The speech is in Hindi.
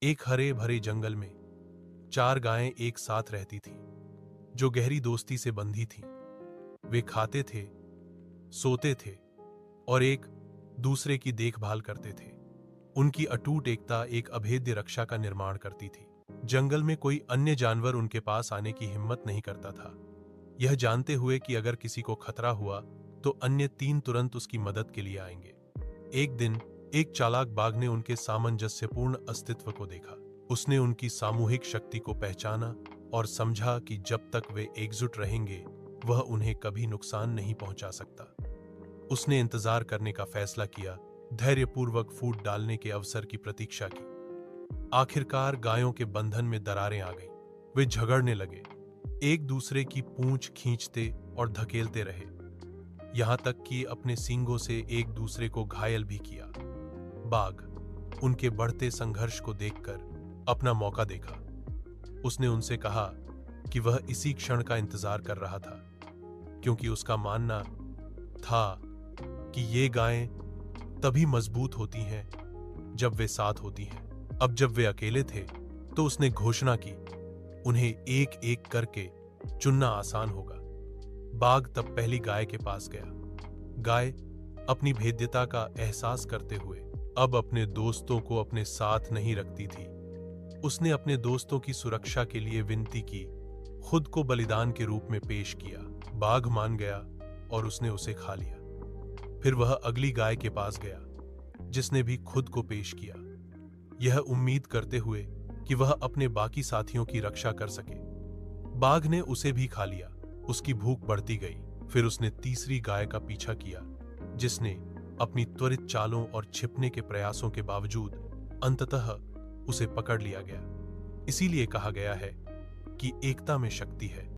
एक हरे भरे जंगल में चार गायें एक साथ रहती थीं, जो गहरी दोस्ती से बंधी थीं। वे खाते थे, सोते थे और एक दूसरे की देखभाल करते थे। उनकी अटूट एकता एक अभेद्य रक्षा का निर्माण करती थी। जंगल में कोई अन्य जानवर उनके पास आने की हिम्मत नहीं करता था, यह जानते हुए कि अगर किसी को खतरा हुआ तो अन्य तीन तुरंत उसकी मदद के लिए आएंगे। एक दिन एक चालाक बाघ ने उनके सामंजस्यपूर्ण अस्तित्व को देखा। उसने उनकी सामूहिक शक्ति को पहचाना और समझा कि जब तक वे एकजुट रहेंगे वह उन्हें कभी नुकसान नहीं पहुंचा सकता। उसने इंतजार करने का फैसला किया, धैर्यपूर्वक फूट डालने के अवसर की प्रतीक्षा की। आखिरकार गायों के बंधन में दरारें आ गईं। वे झगड़ने लगे, एक दूसरे की पूंछ खींचते और धकेलते रहे, यहां तक कि अपने सींगों से एक दूसरे को घायल भी किया। बाघ उनके बढ़ते संघर्ष को देखकर अपना मौका देखा। उसने उनसे कहा कि वह इसी क्षण का इंतजार कर रहा था, क्योंकि उसका मानना था कि ये गायें तभी मजबूत होती हैं जब वे साथ होती हैं। अब जब वे अकेले थे तो उसने घोषणा की, उन्हें एक एक करके चुनना आसान होगा। बाघ तब पहली गाय के पास गया। गाय अपनी भेद्यता का एहसास करते हुए अब अपने दोस्तों को अपने साथ नहीं रखती थी। उसने अपने दोस्तों की सुरक्षा के लिए विनती की, खुद को बलिदान के रूप में पेश किया। बाघ मान गया और उसने उसे खा लिया। फिर वह अगली गाय के पास गया, जिसने भी खुद को पेश किया, यह उम्मीद करते हुए कि वह अपने बाकी साथियों की रक्षा कर सके। बाघ ने उसे भी खा लिया। उसकी भूख बढ़ती गई। फिर उसने तीसरी गाय का पीछा किया, जिसने अपनी त्वरित चालों और छिपने के प्रयासों के बावजूद अंततः उसे पकड़ लिया गया। इसीलिए कहा गया है कि एकता में शक्ति है।